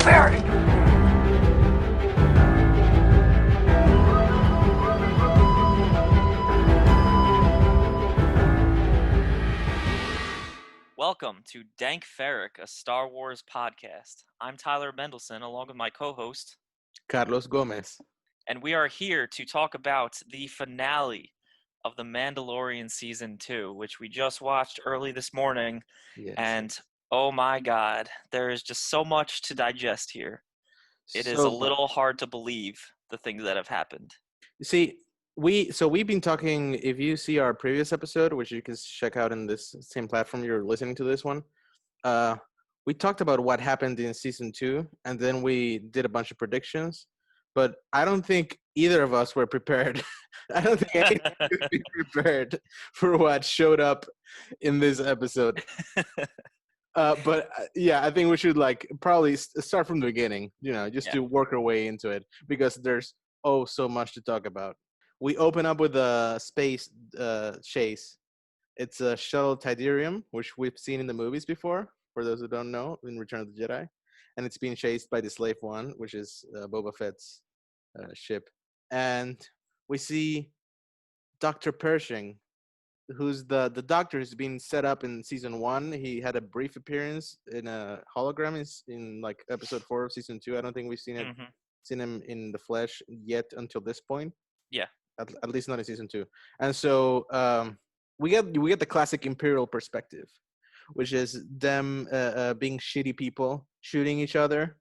Farrik! Welcome to Dank Farrik, a Star Wars podcast. I'm Tyler Mendelson, along with my co-host, Carlos Gomez. and we are here to talk about the finale of The Mandalorian Season 2, which we just watched early this morning, Yes. and oh my god, there is just so much to digest here. It is a So little hard to believe the things that have happened. see, we've been talking. If you see our previous episode, which you can check out in this same platform you're listening to this one, we talked about what happened in season 2, and then we did a bunch of predictions. But I don't think either of us were prepared. I don't think anyone could be prepared for what showed up in this episode. But yeah, I think we should probably start from the beginning, just to work our way into it, because there's so much to talk about. We open up with a space chase. It's a shuttle Tidarium, which we've seen in the movies before, for those who don't know, in Return of the Jedi. And it's being chased by the Slave One, which is Boba Fett's ship. And we see Dr. Pershing, who's the doctor who's been set up in season 1. He had a brief appearance in a hologram in like episode 4 of season 2. I don't think we've seen him in the flesh yet until this point. Yeah. At least not in season 2. And so we get the classic Imperial perspective, which is them being shitty people, shooting each other.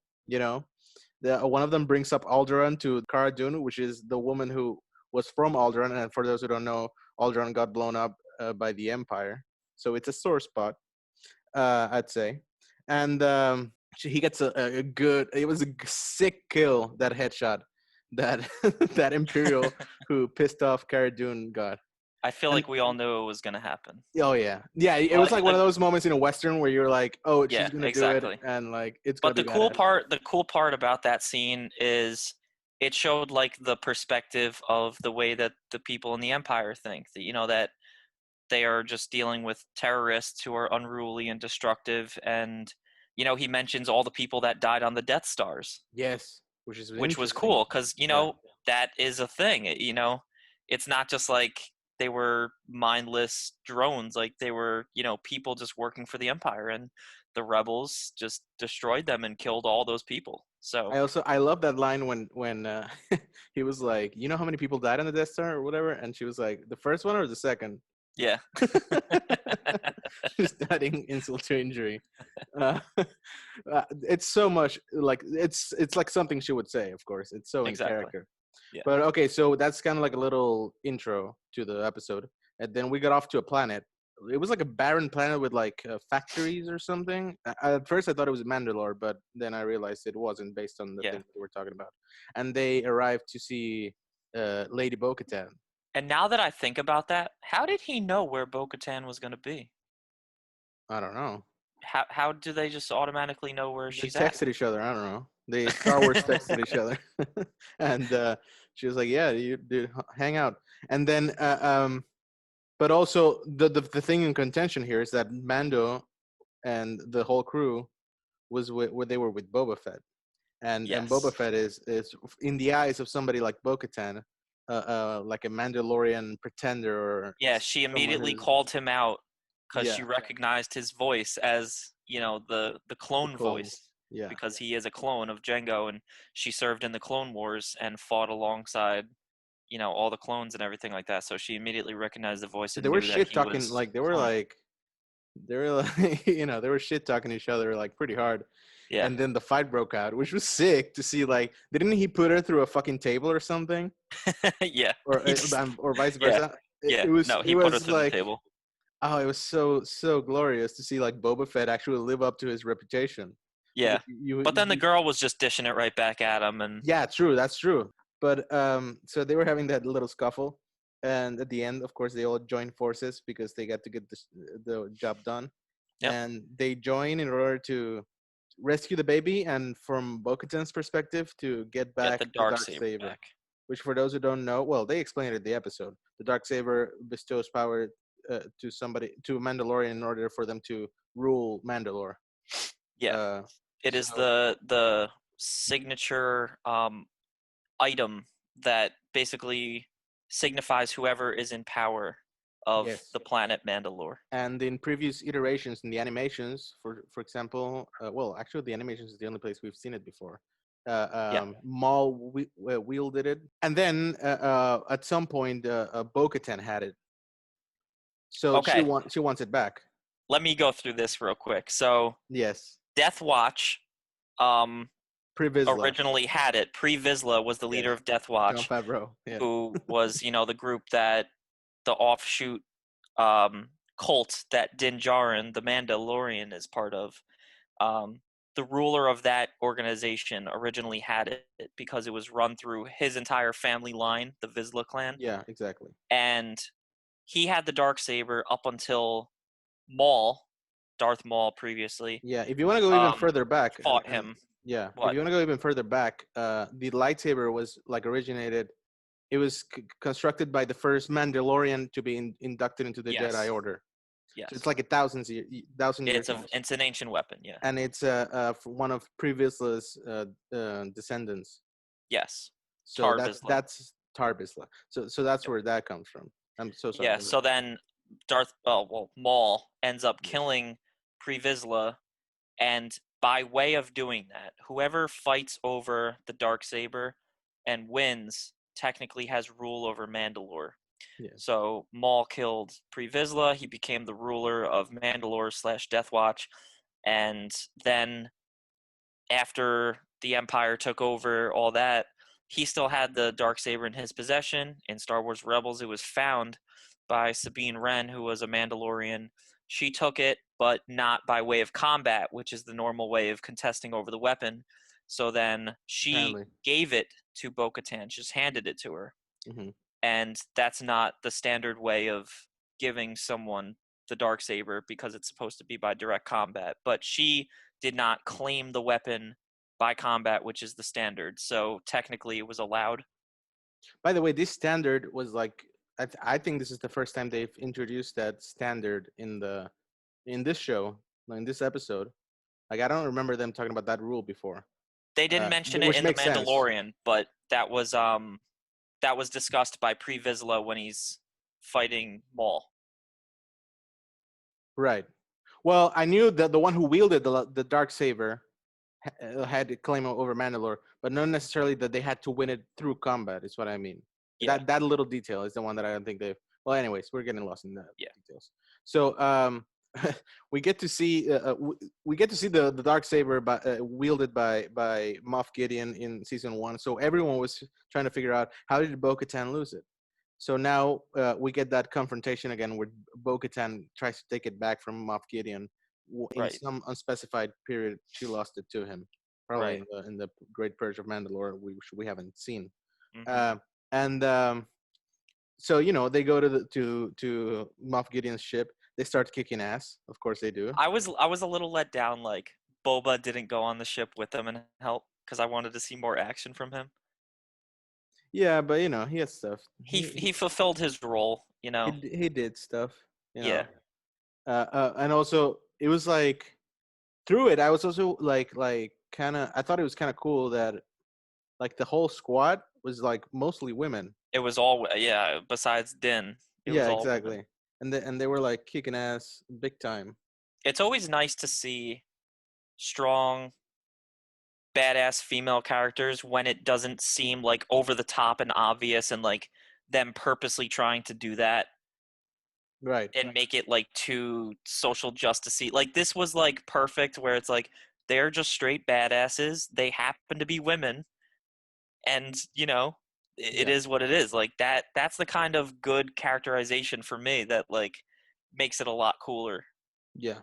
One of them brings up Alderaan to Cara Dune, which is the woman who was from Alderaan, and for those who don't know, Alderaan got blown up by the Empire, so it's a sore spot, I'd say. And he gets a good. It was a sick kill, that headshot that that Imperial who pissed off Cara Dune got. I feel like we all knew it was going to happen. Oh yeah. It was like one of those moments in a Western where you're like, oh, she's gonna do it, and like it's. But the cool part about that scene is it showed like the perspective of the way that the people in the Empire think. That that they are just dealing with terrorists who are unruly and destructive, and he mentions all the people that died on the Death Stars. Yes, which was cool because that is a thing. It's not just like they were mindless drones, like they were people just working for the Empire, and the rebels just destroyed them and killed all those people. So I love that line when he was like, you know how many people died on the Death Star or whatever, and she was like, the first one or the second? Yeah. Just adding insult to injury. It's so much like it's like something she would say, of course. It's so in character. Yeah. But okay, so that's kind of like a little intro to the episode, and then we got off to a planet. It was like a barren planet with like factories or something. At first I thought it was Mandalore, but then I realized it wasn't, based on the thing that we're talking about. And they arrived to see Lady Bo-Katan. And now that I think about that, how did he know where Bo-Katan was going to be? I don't know. How do they just automatically know where she's at? They texted each other. I don't know. They Star Wars texted each other. And she was like, yeah, you do hang out. And then but also the thing in contention here is that Mando and the whole crew was they were with Boba Fett. And Boba Fett is in the eyes of somebody like Bo-Katan, like a Mandalorian pretender. She immediately called him out because she recognized his voice as the clone voice, because he is a clone of Jango, and she served in the Clone Wars and fought alongside all the clones and everything like that. So she immediately recognized the voice. And they were shit talking, they were shit talking to each other like pretty hard. Yeah. And then the fight broke out, which was sick to see. Like, didn't he put her through a fucking table or something? Yeah. Or vice versa. Yeah. He put her through the table. Oh, it was so glorious to see like Boba Fett actually live up to his reputation. Yeah. But then the girl was just dishing it right back at him, and yeah, true. That's true. But so they were having that little scuffle, and at the end, of course, they all joined forces because they got to get the job done. Yep. And they join in order to rescue the baby, and from Bo-Katan's perspective, to get back the Darksaber back. Which, for those who don't know, well, they explained it in the episode. The Darksaber bestows power to Mandalorian in order for them to rule Mandalore. Yeah. It is So the signature item that basically signifies whoever is in power of yes, the planet Mandalore. and in previous iterations in the animations, for example, well, actually, the animations is the only place we've seen it before. Yeah. Maul wielded it, and then at some point, Bo-Katan had it, so Okay. she wants it back. Let me go through this real quick. So Yes, Death Watch um, Pre-Vizsla. originally had it. Pre Vizsla was the leader Yes, of Death John Watch, Favreau. Yeah, who was, the group that the offshoot um, cult that Din Djarin, the Mandalorian, is part of. Um, the ruler of that organization originally had it because it was run through his entire family line, the Vizsla clan, yeah, exactly. and he had the dark saber up until Maul, Darth Maul previously, Yeah, if you want to go even um, further back, fought and him. yeah, if What? you want to go even further back, the lightsaber was like originated. It was constructed by the first Mandalorian to be inducted into the Jedi Yes, Order. So it's yes. like a thousand years old, It's an ancient weapon. Yeah. and it's one of previously descendants. Yes. So Tar Vizsla. that's Tarbisla. So that's where that comes from. I'm so sorry. Yeah. Go So ahead. then Maul ends up Yes. killing Pre Vizsla, and by way of doing that, whoever fights over the dark saber and wins technically has rule over Mandalore. Yes. So Maul killed Pre Vizsla. He became the ruler of Mandalore slash Death Watch, and then after the Empire took over all that, he still had the dark saber in his possession. In Star Wars Rebels, it was found by Sabine Wren, who was a Mandalorian. She took it, but not by way of combat, which is the normal way of contesting over the weapon. So then she Apparently. gave it to Bo-Katan, just handed it to her. Hmm. And that's not the standard way of giving someone the dark saber because it's supposed to be by direct combat. But she did not claim the weapon by combat, which is the standard. So technically, it was allowed. By the way, this standard was like I think this is the first time they've introduced that standard in this show, in this episode. Like I don't remember them talking about that rule before, They didn't mention it which in the makes sense. Mandalorian, but that was discussed by Pre Vizsla when he's fighting Maul. Right. Well, I knew that the one who wielded the dark saber had a claim over Mandalore, but not necessarily that they had to win it through combat. Is what I mean. Yeah, That little detail is the one that I don't think they've. Well, anyways, we're getting lost in the yeah, details. So we get to see we get to see the dark saber wielded by Moff Gideon in season 1. So everyone was trying to figure out how did Bo-Katan lose it. So now we get that confrontation again where Bo-Katan tries to take it back from Moff Gideon. In right, some unspecified period, she lost it to him, probably right. in the Great Purge of Mandalore, which we haven't seen. Hmm. Uh, and so they go to Moff Gideon's ship. They start kicking ass. Of course they do. I was a little let down. Like Boba didn't go on the ship with them and help because I wanted to see more action from him. Yeah, but he has stuff. He fulfilled his role. He did stuff. You know, Yeah, and also it was like through it. I was also like kind of. I thought it was kind of cool that like the whole squad was like mostly women. it was all yeah. Besides Din, it was Yeah, all women. exactly. And they were like kicking ass big time. It's always nice to see strong, badass female characters when it doesn't seem like over the top and obvious and like them purposely trying to do that Right. and make it like too social justicey. Like this was like perfect where it's like they're just straight badasses. They happen to be women, and it Yeah. is what it is. Like that's the kind of good characterization for me that like makes it a lot cooler. Yeah.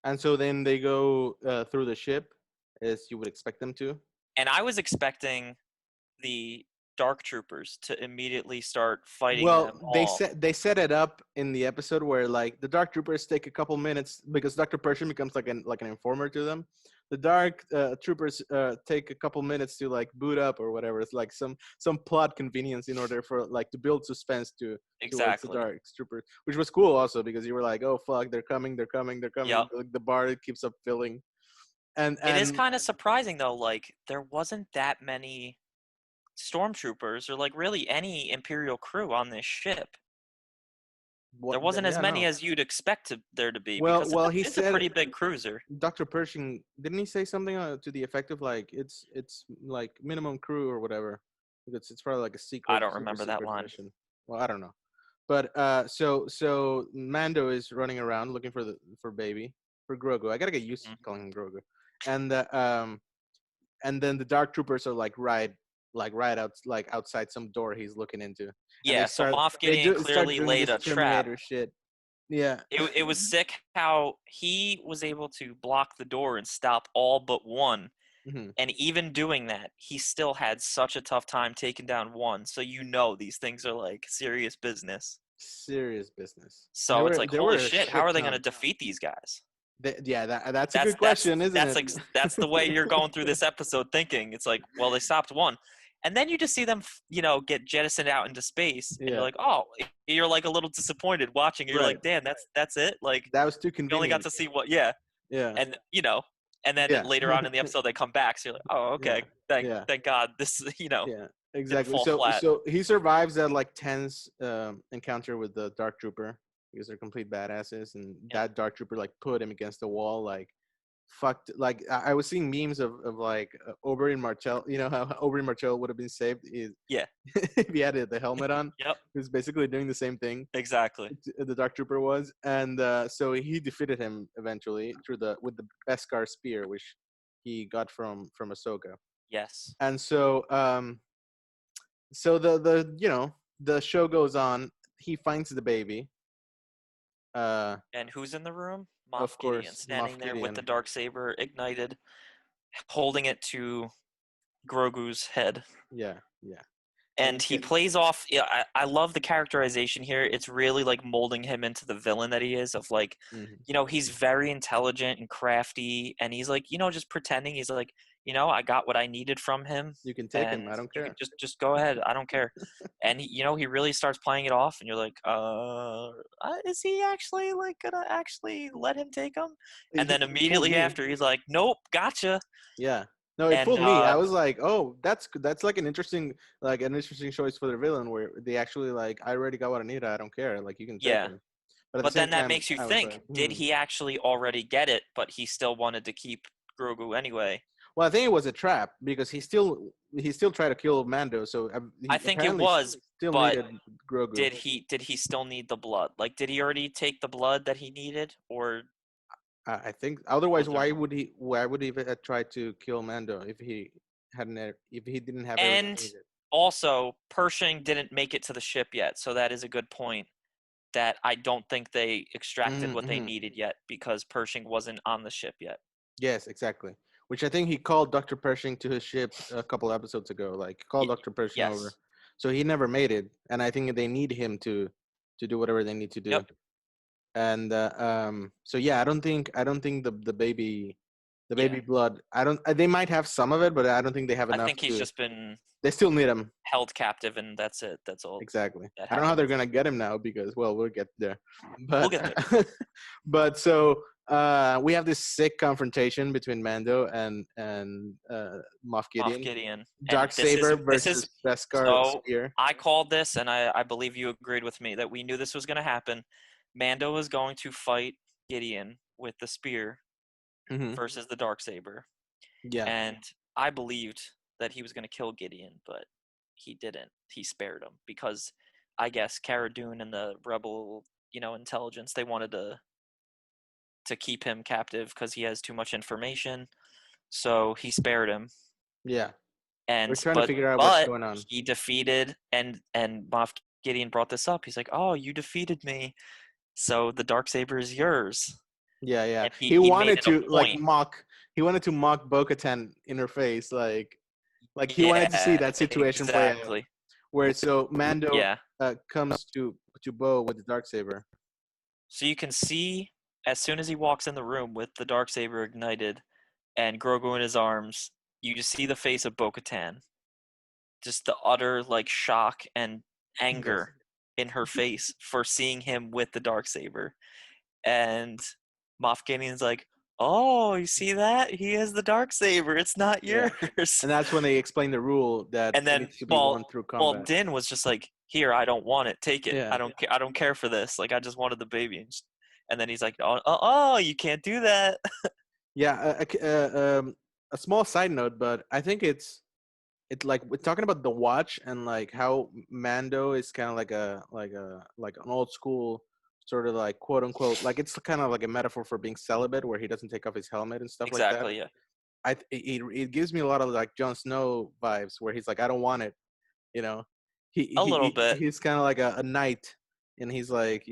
And so then they go through the ship as you would expect them to. And I was expecting the dark troopers to immediately start fighting them Well, all. they set it up in the episode where like the dark troopers take a couple minutes because Dr. Pershing becomes like an informer to them. The dark troopers take a couple minutes to like boot up or whatever. It's like some plot convenience in order for like to build suspense towards the Exactly. dark troopers, which was cool also because you were like, oh fuck, they're coming, they're coming, they're coming. Yep. Like the bar keeps up filling. It is And kind of surprising though. Like there wasn't that many stormtroopers or like really any Imperial crew on this ship. There wasn't as yeah, many no. as you'd expect there to be Well, because well, he it's a said pretty big cruiser. Dr. Pershing didn't he say something to the effect of like it's like minimum crew or whatever because it's probably like a I secret, don't super remember that secret line. mission. Well, I don't know, but so Mando is running around looking for baby for Grogu. I gotta get used to Mhm. calling him Grogu, and and then the Dark Troopers are like right out like outside some door he's looking into, and Yeah, so Moff they Gideon do start clearly doing laid this a trap. Terminator shit. Yeah. It was sick how he was able to block the door and stop all but one. Hmm. And even doing that, he still had such a tough time taking down one. So you know these things are like serious business. Serious business. And So it's like, there holy were a shit, how shit are they going to ton. defeat these guys? Yeah, that's a good question, isn't it? That's the way you're going through this episode thinking. It's like, well, they stopped one. And then you just see them, get jettisoned out into space, and you're Yeah, like, oh, you're like a little disappointed watching. You're right. like, damn, that's it. Like, That was too you only got convenient. to see what, yeah, Yeah, and and then yeah, later on in the episode they come back, so you're like, oh, yeah, okay, thank yeah, thank God this, yeah. didn't Exactly. fall So flat. he survives that like tense encounter with the Dark Trooper because they're complete badasses, and Yep. that Dark Trooper like put him against the wall, like fucked. Like I was seeing memes of like Oberyn Martell. You know how Oberyn Martell would have been saved is Yeah. if he had the helmet on. Yep. He was basically doing the same thing. Exactly. The Dark Trooper was, and so he defeated him eventually through the with the Beskar spear, which he got from Ahsoka. Yes. And so the the show goes on. He finds the baby. Uh, And who's in the room? of Moff Gideon, course, standing Moff there with the Gideon. dark saber ignited, holding it to Grogu's head. Yeah, yeah. And And he plays off. Yeah, I love the characterization here. It's really like molding him into the villain that he is. Of like, mhm. he's very intelligent and crafty, and he's like, just pretending. He's like, I got what I needed from him, You can take him. and I don't you can care. just go ahead. I don't care. And he really starts playing it off, and you're like, is he actually like gonna actually let him take him? And then It fooled immediately me. after, he's like, nope, gotcha. Yeah. No, it And fooled me. I was like, "Oh, that's like an interesting choice for the villain, where they actually like, I already got what I need. I don't care. Like, you can take yeah. him." But at the But same then that time, makes you I was think, like, did he actually already get it, but he still wanted to keep Grogu anyway? Well, I think it was a trap because he still tried to kill Mando, so I he think it apparently was, still but needed Grogu. did he still need the blood? Like, did he already take the blood that he needed, or I think otherwise, was there? why would he have tried to kill Mando if he didn't have everything And he needed? also, Pershing didn't make it to the ship yet, so that is a good point. That I don't think they extracted what they Mm-hmm. needed yet because Pershing wasn't on the ship yet. Yes, exactly. Which I think he called Dr. Pershing to his ship a couple episodes ago. Like, call Y- Dr. Pershing over. yes. So he never made it, and I think they need him to do whatever they need to do. Yep. And so yeah, I don't think the Yeah. baby blood. I don't. They might have some of it, but I don't think they have I enough think he's to. just been They still need him. held captive, and that's it. That's all Exactly. that I don't know how they're happens. gonna get him now because, well, we'll get there. We'll But get there. but so we have this sick confrontation between Mando and Moff Moff Gideon. Gideon, and Dark this is Saber this is versus Beskar so. Spear. I called this, and I believe you agreed with me that we knew this was going to happen. Mando was going to fight Gideon with the spear Hmm. versus the dark saber, Yeah. and I believed that he was going to kill Gideon, but he didn't. He spared him because I guess Cara Dune and the rebel, intelligence, they wanted to keep him captive because he has too much information. So he spared him, Yeah. We're and trying to but figure out what's but going on. he defeated, and Moff Gideon brought this up. He's like, "Oh, you defeated me, so the dark saber is yours." Yeah, yeah. And he He he made wanted it a to like point. mock. He wanted to mock Bo-Katan in her face, like he wanted to see Yeah, that situation play out. exactly. Where so Mando Yeah. comes to Bo with the dark saber. So you can see as soon as he walks in the room with the dark saber ignited and Grogu in his arms, you just see the face of Bo-Katan. Just the utter like shock and Yes. anger in her face for seeing him with the dark saber. And Moff Gideon's like, oh, you see that? He has the dark saber. It's not Yeah. yours. And that's when they explain the rule that And it then, needs to be well, won through well, combat. Din was just like, "Here, I don't want it. Take it. I Yeah. don't care. I don't care for this. Like, I just wanted the baby." And then he's like, "Oh, you can't do that." Yeah. A small side note, but I think it's like we're talking about the watch and like how Mando is kind of like an old school sort of like quote unquote like it's kind of like a metaphor for being celibate where he doesn't take off his helmet and stuff like that. Exactly. Yeah. It gives me a lot of like Jon Snow vibes where he's like I don't want it, you know. A little bit. He's kind of like a knight, and he's like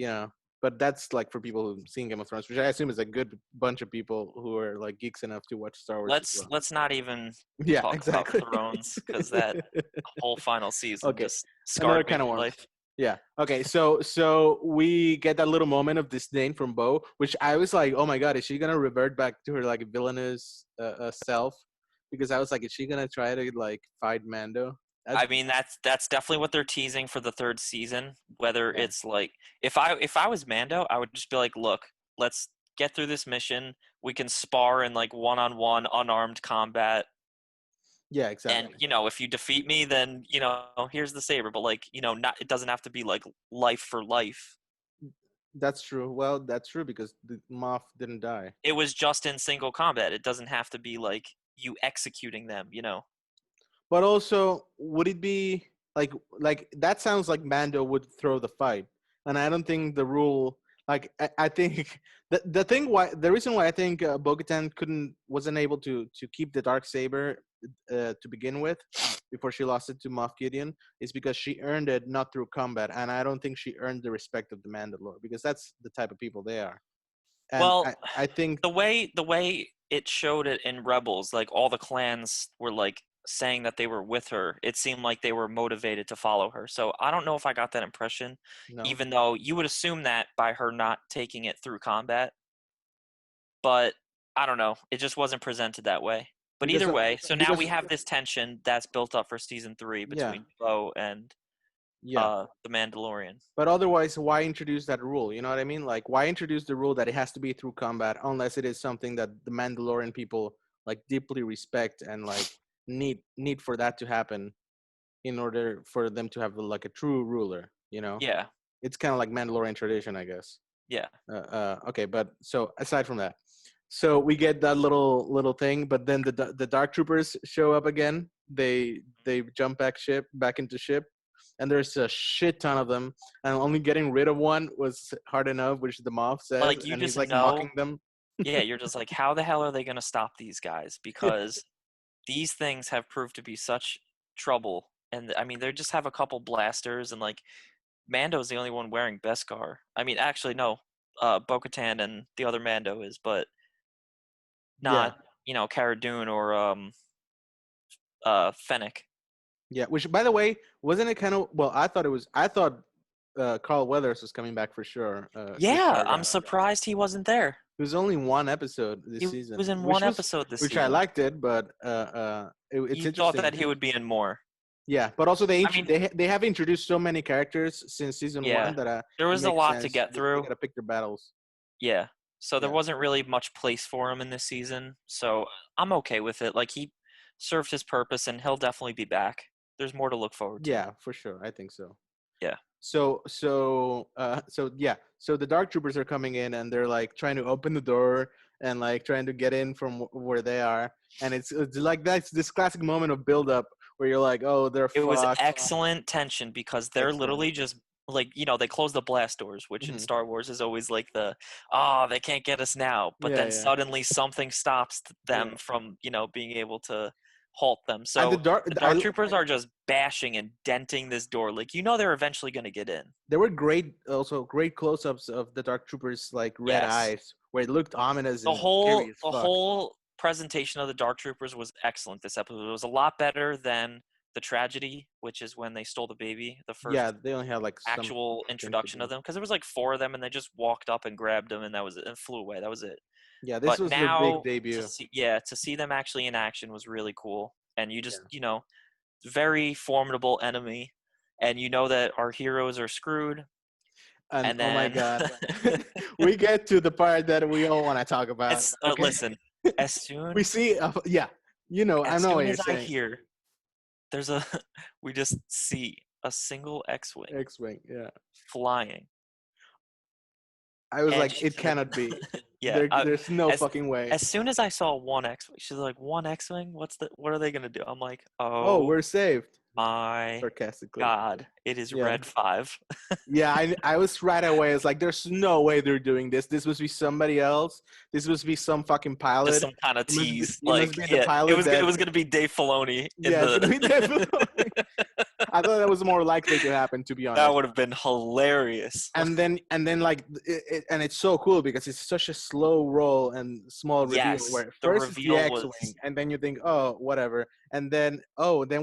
but that's like for people who've seen Game of Thrones, which I assume is a good bunch of people who are like geeks enough to watch Star Wars as well. Let's not even Yeah, talk about exactly. Thrones because that whole final season Okay, just another scarred me kind of for worms. life. Yeah. Okay. So we get that little moment of disdain from Bo, which I was like, oh my god, is she gonna revert back to her like villainous self? Because I was like, is she gonna try to like fight Mando? That's I mean, that's definitely what they're teasing for the third season. Whether yeah, it's like if I was Mando, I would just be like, look, let's get through this mission. We can spar in like one-on-one unarmed combat. yeah, And exactly. if you defeat me, then here's the saber. But like not it doesn't have to be like life for life. That's true. Well, that's true because the Moff didn't die. It was just in single combat. It doesn't have to be like you executing them. But also, would it be like that sounds like Mando would throw the fight, and I don't think the rule. Like I think the reason why I think Bo-Katan wasn't able to keep the dark saber to begin with before she lost it to Moff Gideon is because she earned it not through combat, and I don't think she earned the respect of the Mandalore because that's the type of people they are, and Well, I think the way it showed it in Rebels, like all the clans were like saying that they were with her. It seemed like they were motivated to follow her. So I don't know if I got that impression, no even though you would assume that by her not taking it through combat. But I don't know. It just wasn't presented that way. But because either way, so now because we have this tension that's built up for season 3 yeah between Bo and yeah. the Mandalorian. But otherwise, why introduce that rule? You know what I mean? Like, why introduce the rule that it has to be through combat unless it is something that the Mandalorian people like deeply respect and like need for that to happen in order for them to have like a true ruler. You know, Yeah, it's kind of like Mandalorian tradition, I guess. yeah. Okay, but so aside from that, so we get that little thing, but then the Dark Troopers show up again. They jump back into ship, and there's a shit ton of them. And only getting rid of one was hard enough, which the Moff says, Like you and he's just like know, mocking them. yeah, you're just like, how the hell are they going to stop these guys? Yeah, Because these things have proved to be such trouble. And I mean, they just have a couple blasters, and like Mando's the only one wearing Beskar. I mean, actually, no, Bo-Katan and the other Mando is, but yeah, not Cara Dune or Fennec. yeah. Which, by the way, wasn't it kind of well? I thought it was. I thought Carl Weathers was coming back for sure. Good Yeah, I'm Karga. surprised he wasn't there. It was only one episode He this was season, in one episode this which I season. liked it, but it's You thought interesting. that he would be in more. Yeah, but also I mean, they have introduced so many characters since season one yeah, that there it was a makes lot to sense. get They through. gotta pick their battles. Yeah. So there Yeah, wasn't really much place for him in this season. So I'm okay with it. Like he served his purpose and he'll definitely be back. There's more to look forward to. yeah, for sure. I think so. Yeah. So yeah. So the Dark Troopers are coming in and they're like trying to open the door and like trying to get in from where they are, and it's like that's this classic moment of build up where you're like, oh, they're It was fucked. excellent tension because they're Excellent. literally just like, they close the blast doors, which in Hmm. Star Wars is always like they can't get us now. But Yeah, then yeah, suddenly something stops yeah. them from, being able to halt them. And the So dark, the Dark Troopers are just bashing and denting this door. Like, they're eventually going to get in. there were great close-ups of the Dark Troopers like red Yes. eyes where it looked ominous The and scary whole as the fuck. whole presentation of the Dark Troopers was excellent this episode. It was a lot better than the tragedy, which is when they stole the baby, the Yeah, first they only had like some actual things to introduction of do. them, because there was like 4 of them and they just walked up and grabbed them and that was it and flew away. That was it. Yeah, this But was the big now debut. to see them actually in action was really cool. And you just, Yeah. very formidable enemy, and you know that our heroes are screwed. And And oh my then god, we get to the part that we all want to talk about. as Okay, listen, as we soon see. Yeah, I as know what soon you're as I saying. hear there's a we just see a single X-wing X-wing. Yeah, flying, I was and like, she's it like, cannot be. yeah, There's no as fucking way. as soon as I saw one X-wing, she's like, one X-wing, what are they gonna do? I'm like, Oh, oh we're saved. my Sarcastically. god, it is Yeah. Red 5. Yeah, I was right away. It's like, there's no way they're doing this. This must be somebody else. This must be some fucking Just pilot. some kind of tease. It Like, must be the yeah, it pilot was it that. was gonna be Dave Filoni in Yeah, it's the gonna be definitely. I thought that was more likely to happen, to be that honest. would have been hilarious. And then like and it's so cool because it's such a slow roll and small reveal Yes, where the first it's the reveal X-wing, was and then you think, oh, whatever, and then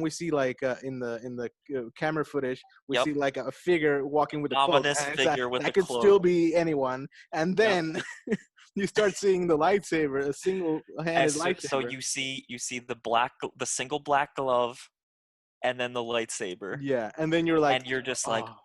we see like in the camera footage, we yep, see like a figure walking with a cloak, ominous and it's like figure with the that could cloak. still be anyone, and Yep. then you start seeing the lightsaber, a single-handed So lightsaber. you see the single black glove and then the lightsaber, Yeah, and then you're like, and you're just like, oh.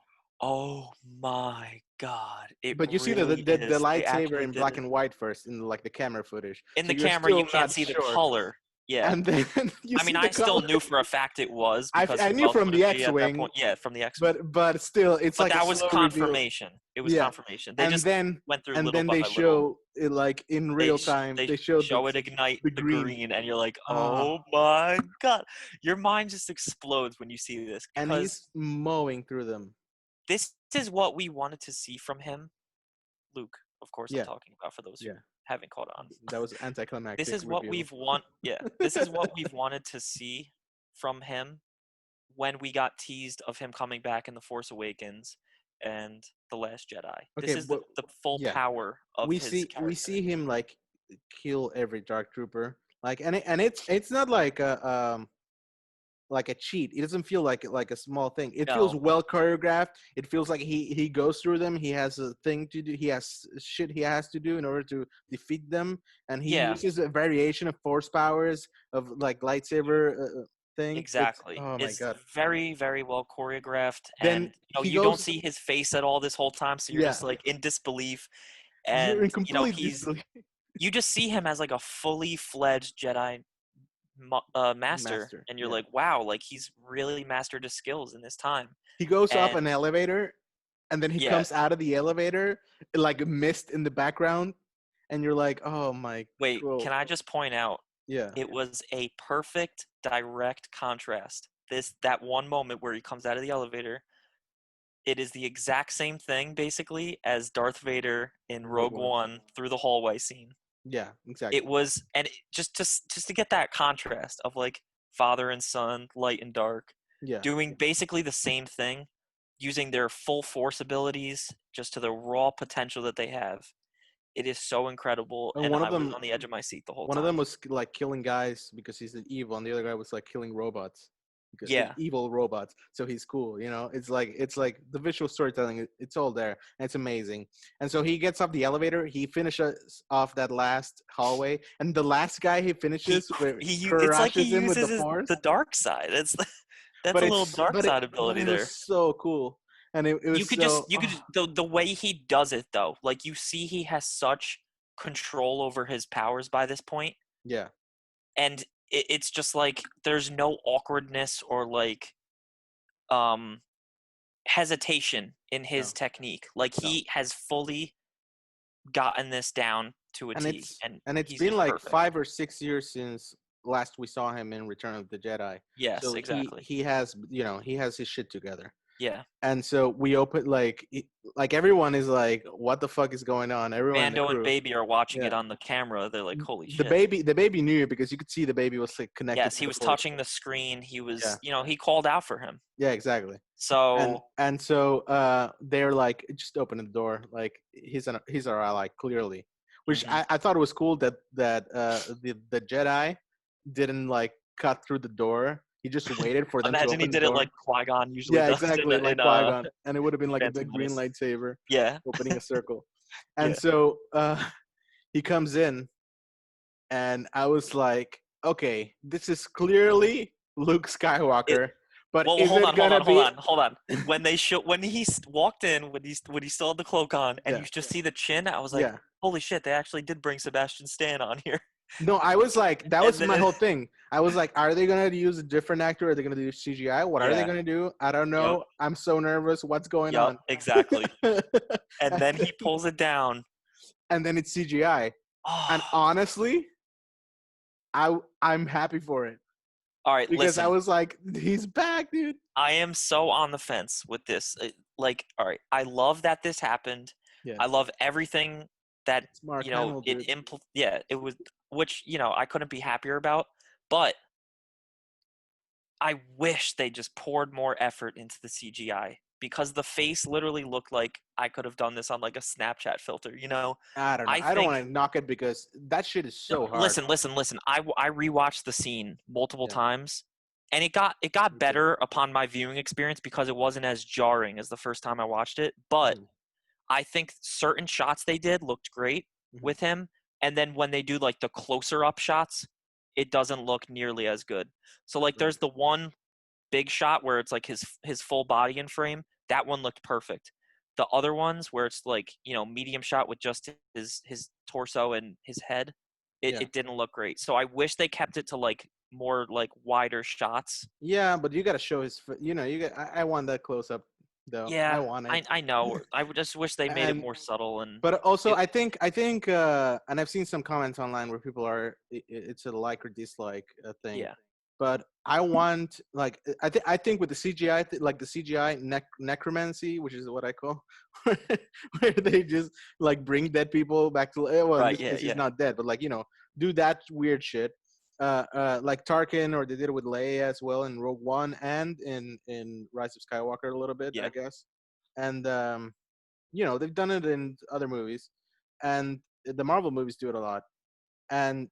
oh my god, it But you see really the is. They lightsaber actually in did black it. and white first in like the camera footage, In so the you're camera, you still can't not see the sure. color. Yeah. And then you I see mean, the I still color. knew for a fact it was I, because I who knew else from would the it be at that X-wing, point? Yeah, from the X-Wing. but still, it's But like a that was slow reveal. confirmation. It was Yeah, confirmation. They and just then went through and little then by they little. show it like in real time. They They show show it ignite the the green. green, and you're like, Ah, oh my god, your mind just explodes when you see this and because he's mowing through them. this is what we wanted to see from him, Luke. Of course, I'm Yeah, talking about for those who yeah. haven't caught on. That was This anticlimactic is what reveal. we've want. Yeah, this is what we've wanted to see from him when we got teased of him coming back in The Force Awakens and The Last Jedi. Okay, This is but the full yeah, power of his we character. see him like kill every dark trooper, like, and it's not like a cheat. It doesn't feel like a small thing. It feels No, well choreographed. It feels like he goes through them. He has a thing to do. He has shit he has to do in order to defeat them, and he yeah, uses a variation of force powers of like lightsaber thing. It's, exactly. oh my It's god. very, very well choreographed, Then and he you don't goes, see his face at all this whole time, so you're yeah, just like in disbelief, you're in and complete disbelief. you just see him as like a fully fledged Jedi master, Master, and you're yeah. like, wow, like he's really mastered his skills in this time, He goes up and an elevator, and then he yeah. comes out of the elevator like a mist in the background, and you're like, oh my Wait, god. can I just point out Yeah. it was a perfect direct contrast. That one moment where he comes out of the elevator, it is the exact same thing basically as Darth Vader in Rogue Rogue One. One through the hallway scene. Yeah, It exactly. was, and just to get that contrast of like father and son, light and dark, Yeah. doing basically the same thing, using their full force abilities just to the raw potential that they have. It is so incredible, And and I was on the edge of my seat the whole one of them time. was like killing guys because he's an evil, and the other guy was like killing robots, because Yeah, evil robots. So he's cool, you know. It's like the visual storytelling. It's all there, and it's amazing. And so he gets off the elevator. He finishes off that last hallway, and the last guy he finishes where it's like he crushes him with the uses force. the dark side. It's that's But a little it's dark side but ability it was there. so cool, and it was so. You could the way he does it though, like you see he has such control over his powers by this point, Yeah. and it's just like there's no awkwardness or like um hesitation in his No. technique. Like No. he has fully gotten this down to a and T, it's and and it's he's been just like perfect. 5 or 6 years since last we saw him in Return of the Jedi. Yes, So exactly. he has, he has his shit together. Yeah. And so we open like everyone is like, what the fuck is going on? Everyone in the Mando and crew. Baby are watching it Yeah. on the camera. They're like, "Holy The shit!" baby knew because you could see the baby was like connected Yes, to he the was force. touching the screen. He Yeah. was, he called out for him. Yeah, exactly. And So and so they're like, just open the door, like he's our ally, clearly. Which mhm. I thought was cool that the Jedi didn't like cut through the door. He just waited for them to Imagine he open the did it door. like Qui-Gon usually Yeah, does exactly, in like Qui-Gon. And it would have been like a Phantom big green Menace. lightsaber Yeah, opening a circle. And yeah. so he comes in, and I was like, okay, this is clearly Luke It Skywalker But Well, is hold it on, hold gonna on, hold be? on, hold on. When he walked in, when he still had the cloak on, and Yeah, you just see the chin, I was like, yeah. holy shit, they actually did bring Sebastian Stan on here. No, I was like, that And was my then whole thing. I was like, are they gonna use a different actor? Are they gonna do CGI? What are they yeah, gonna do? I don't yep, know. I'm so nervous. What's going yep, on? exactly. And and, then he pulls it down. and then it's CGI. And Oh, honestly, I'm happy for it all right, because I listen. was like, he's back, dude. I am so on the fence with this. Like, all right, I love that this happened. Yeah, I love everything that it's Mark Hamill, dude. yeah, it was, which I couldn't be happier about. But I wish they just poured more effort into the CGI because the face literally looked like I could have done this on like a Snapchat filter. I don't know. I I don't think want to knock it because that shit is no, so hard. listen. I rewatched the scene multiple Yeah, times, and it got me too. better upon my viewing experience because it wasn't as jarring as the first time I watched it. But Hmm. I think certain shots they did looked great Hmm. with him, and then when they do like the closer up shots, it doesn't look nearly as good. So like, Right. there's the one big shot where it's like his full body in frame. That one looked perfect. The other ones where it's like medium shot with just his torso and his head, it, Yeah. it didn't look great. So I wish they kept it to like more like wider shots. Yeah, but you gotta show his. You got. I want that close up, though. I Yeah, want it. I know. I would just wish they made it And more subtle and but also, it. I think, and I've seen some comments online where people are. It's a like or dislike thing. Yeah, But I want like I think with the CGI like the CGI necromancy, which is what I call, where they just like bring dead people back to well, in right. this Yeah, case he's yeah, not dead, but like do that weird shit, like Tarkin, or they did it with Leia as well in Rogue One and in Rise of Skywalker a little bit, I yeah, guess, and they've done it in other movies, and the Marvel movies do it a lot, and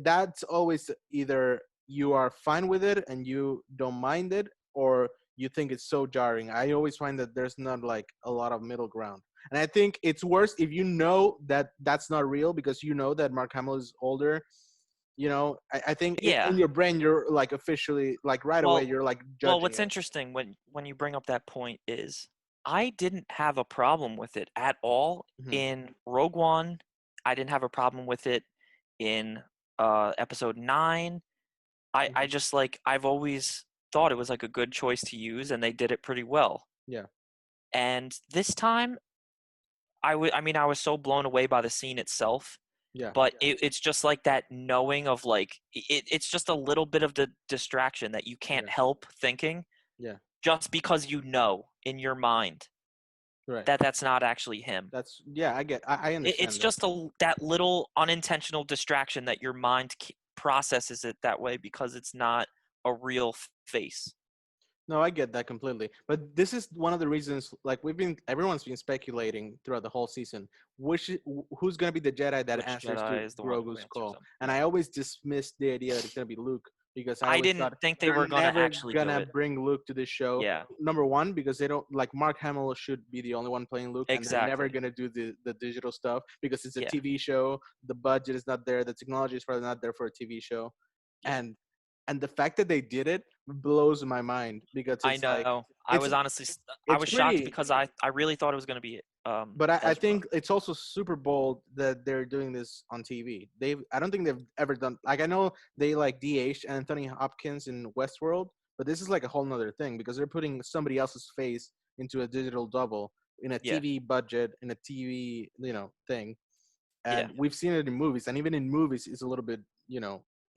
that's always either you are fine with it and you don't mind it, or you think it's so jarring. I always find that there's not like a lot of middle ground, and I think it's worse if you know that that's not real because you know that Mark Hamill is older. I think yeah. in your brain you're like officially like right away Well, you're like well, judging what's it. interesting when you bring up that point is I didn't have a problem with it at all Hmm. in Rogue One. I didn't have a problem with it in episode 9. I Hmm. just like I've always thought it was like a good choice to use and they did it pretty well. Yeah, And this time I mean I was so blown away by the scene itself, yeah, but it's just like that knowing of like it's just a little bit of the distraction that you can't yeah, help thinking yeah. just because you know in your mind Right. that that's not actually him. That's yeah. I It's understand that. just that little unintentional distraction that your mind processes it that way because it's not a real face. No, I get that completely. But this is one of the reasons, like everyone's been speculating throughout the whole season, who's going to be the Jedi that Which answers to Jedi is the one who Grogu's answers call. him? And Yeah. I always dismissed the idea that it's going to be Luke because I I always didn't thought think they they're were going to never actually going do to it. bring Luke to this show. Yeah, Number one, because they don't like Mark Hamill should be the only one playing Luke, and they're never exactly. going to do the digital stuff because it's a Yeah, TV show. The budget is not there. The technology is probably not there for a TV show. yeah. And and the fact that they did it blows my mind because I it's like know. I it's was honestly, I it's was shocked pretty, because I really thought it was going to be but I Ezra. think it's also super bold that they're doing this on TV. I don't think they've ever done, like, I know they like DH Anthony Hopkins in Westworld, but this is like a whole nother thing because they're putting somebody else's face into a digital double in a Yeah, TV budget, in a TV thing, yeah, and we've seen it in movies, and even in movies it's a little bit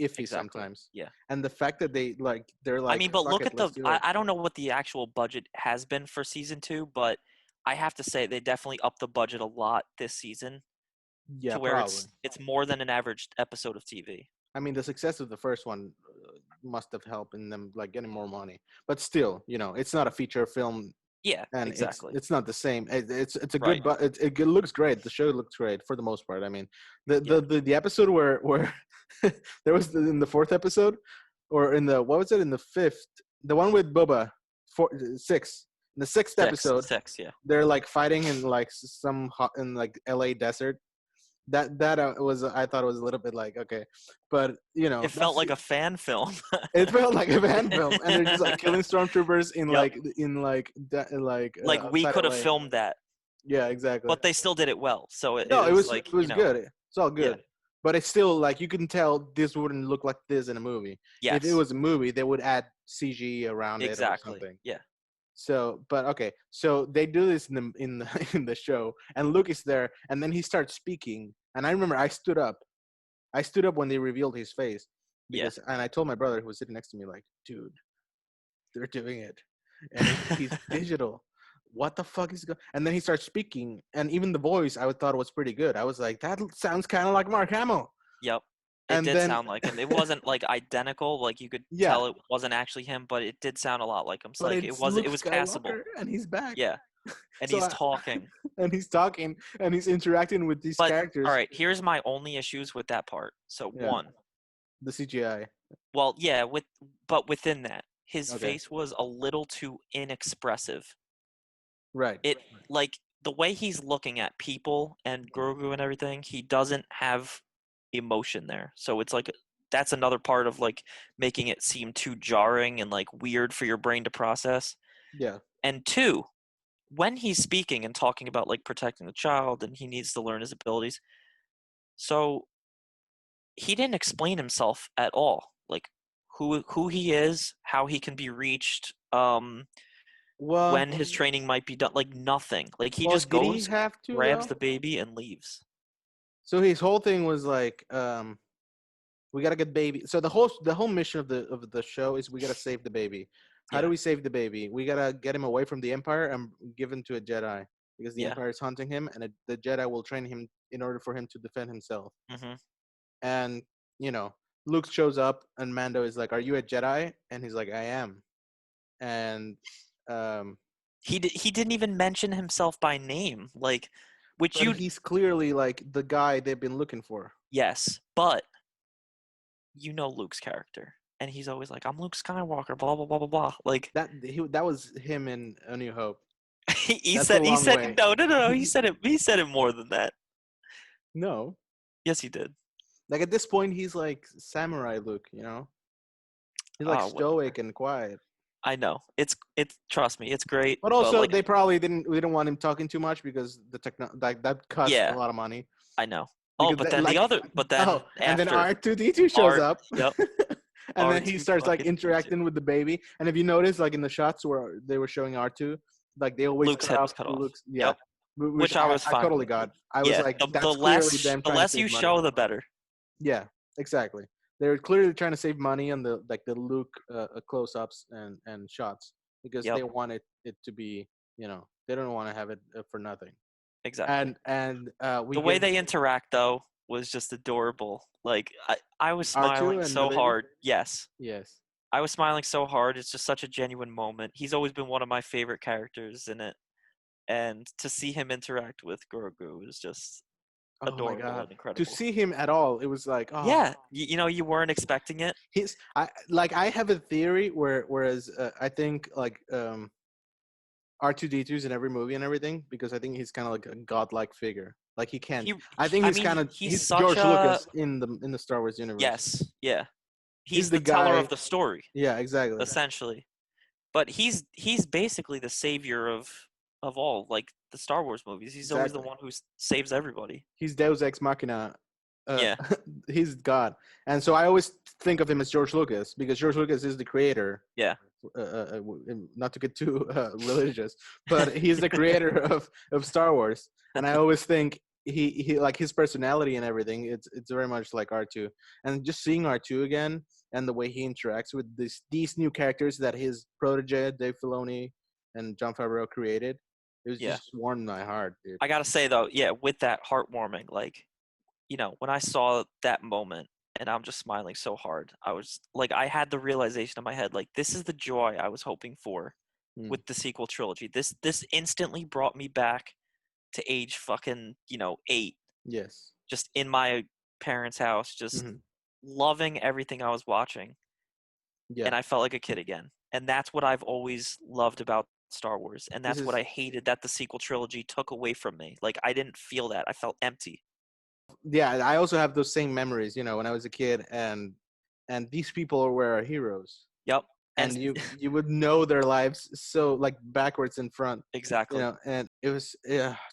iffy exactly. sometimes. Yeah. And the fact that they're I like, mean, but fuck look it, at let's do it. I don't know what the actual budget has been for season 2, but I have to say they definitely upped the budget a lot this season Yeah, to where probably. it's more than an average episode of TV. I mean, the success of the first one must have helped in them like getting more money. But still, it's not a feature film, Yeah, and it's exactly. it's not the same. It's a good, Right. but it looks great. The show looks great for the most part. I mean, the Yeah. the the, the episode where there was in the fourth episode, or in the what was it in the fifth, the one with Boba, six. In the sixth episode, Six, yeah. they're like fighting in like some hot in like LA desert, That was, I thought it was a little bit like, okay, but It felt that's like a fan film. it felt like a fan film, and they're just like killing stormtroopers in Yep. like Like we outside could have LA. filmed that, Yeah, exactly. but they still did it well. So it No, was it like, was good. It's all yeah. good, but it's still like you can tell this wouldn't look like this in a movie. If it Yes. was a movie, they would add CG around it or Exactly. something. Yeah. So, but okay, so they do this in the show, and Luke is there, and then he starts speaking, and I remember I stood up. I stood up when they revealed his face Yeah. and I told my brother who was sitting next to me, like, dude, they're doing it, and he's digital. What the fuck is going? And then he starts speaking, and even the voice I thought was pretty good. I was like, that sounds kind of like Mark Hamill. Yep. It And did then, sound like him. It wasn't like identical, like you could yeah, tell it wasn't actually him, but it did sound a lot like him. So but like it's it Luke was passable. Skywalker, and he's back. Yeah. And So he's talking. and he's talking, and he's interacting with these But all characters. right, here's my only issues with that part. So Yeah, one, the CGI. well, yeah, but within that, his Okay, face was a little too inexpressive. right. It like the way he's looking at people and Grogu and everything, he doesn't have emotion there. So it's like that's another part of like making it seem too jarring and like weird for your brain to process. Yeah, And two, when he's speaking and talking about like protecting the child and he needs to learn his abilities, so he didn't explain himself at all. Like who he is, how he can be reached, well, when his training might be done, like nothing. Like he well, just did he goes, have to grabs though? the baby and leaves. So his whole thing was like, we gotta get baby. So the whole mission of the show is we gotta save the baby. How do Yeah, we save the baby? We gotta get him away from the Empire and give him to a Jedi because the yeah. Empire is hunting him, and the Jedi will train him in order for him to defend himself. Hmm. And you know, Luke shows up, and Mando is like, "Are you a Jedi?" And he's like, "I am." And um, He didn't even mention himself by name, like, which but you he's clearly like the guy they've been looking for. yes, but you know Luke's character, and he's always like, "I'm Luke Skywalker," blah blah blah blah blah. Like That was him in A New Hope. he That's a said, long way. no. He said it. He said it more than that. No, Yes, he did. like at this point, he's like samurai Luke. He's like Whatever. stoic and quiet. I know. It's. Trust me, it's great. But But also, like, they probably didn't. We didn't want him talking too much because that cost a yeah, lot of money. I know. Oh, Because but then the other. But then and then after R2D2 shows art. up, Yep. and then he R2 starts like fucking D2. interacting with the baby. And if you notice, like in the shots where they were showing R2, like they always Luke's cut head was off cut off. Luke's. Yeah, Yep. which Which I was I fine totally with. got. I was Yeah. like, The that's clearly less them trying to you save money. show, the better. Yeah, exactly. They're clearly trying to save money on the Luke close-ups and shots because Yep. they wanted it to be, they don't want to have it for nothing. Exactly. And we The way get they interact though was just adorable. Like I was R2 smiling and the so baby. hard. Yes. Yes, I was smiling so hard. It's just such a genuine moment. He's always been one of my favorite characters in it. And to see him interact with Grogu is just oh my adorable god, and to incredible. see him at all, it was like, oh, Yeah, you know, you weren't expecting it. I have a theory whereas I think like R2D2's in every movie and everything because I think he's kind of like a godlike figure. Like he can. I think I he's mean, kind of he's he's such George a Lucas in the Star Wars universe. yes, yeah. He's He's the the teller guy. of the story, Yeah, exactly. essentially. But he's basically the savior of all like the Star Wars movies. He's always the Exactly. one who saves everybody. He's Deus Ex Machina. Uh, Yeah, he's God, and so I always think of him as George Lucas because George Lucas is the creator. yeah, Not to get too religious, but he's the creator of Star Wars, and I always think he like his personality and everything. It's very much like R2, and just seeing R2 again and the way he interacts with these new characters that his protege Dave Filoni and John Favreau created, it was yeah. just warmed my heart, dude. I gotta say though, yeah, with that heartwarming, like you know, when I saw that moment and I'm just smiling so hard, I was like, I had the realization in my head, like, this is the joy I was hoping for Mm, with the sequel trilogy. This instantly brought me back to age fucking, 8, yes. just in my parents' house, just Hmm. loving everything I was watching. Yeah. And I felt like a kid again. And that's what I've always loved about Star Wars. And This that's what is I hated that the sequel trilogy took away from me. Like, I didn't feel that. I felt empty. yeah, I also have those same memories. When I was a kid, and these people were our heroes, Yep. And and you would know their lives so like backwards and front. exactly. And it was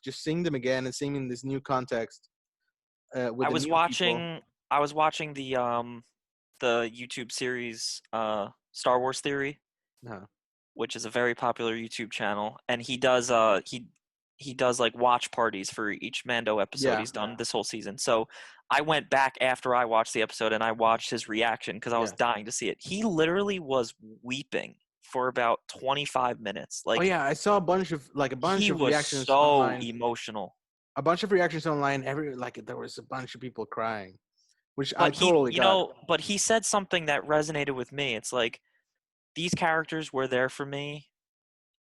just seeing them again and seeing in this new context with I the was new people. watching I was watching the YouTube series Star Wars Theory, Uh, which is a very popular YouTube channel, and he does like watch parties for each Mando episode yeah, he's done this whole season. So I went back after I watched the episode and I watched his reaction because I was yeah. dying to see it. He literally was weeping for about 25 minutes. Oh Like yeah, I saw a bunch he of was reactions so online. emotional. A bunch of reactions online. There was a bunch of people crying, which I But totally got. but he said something that resonated with me. It's like these characters were there for me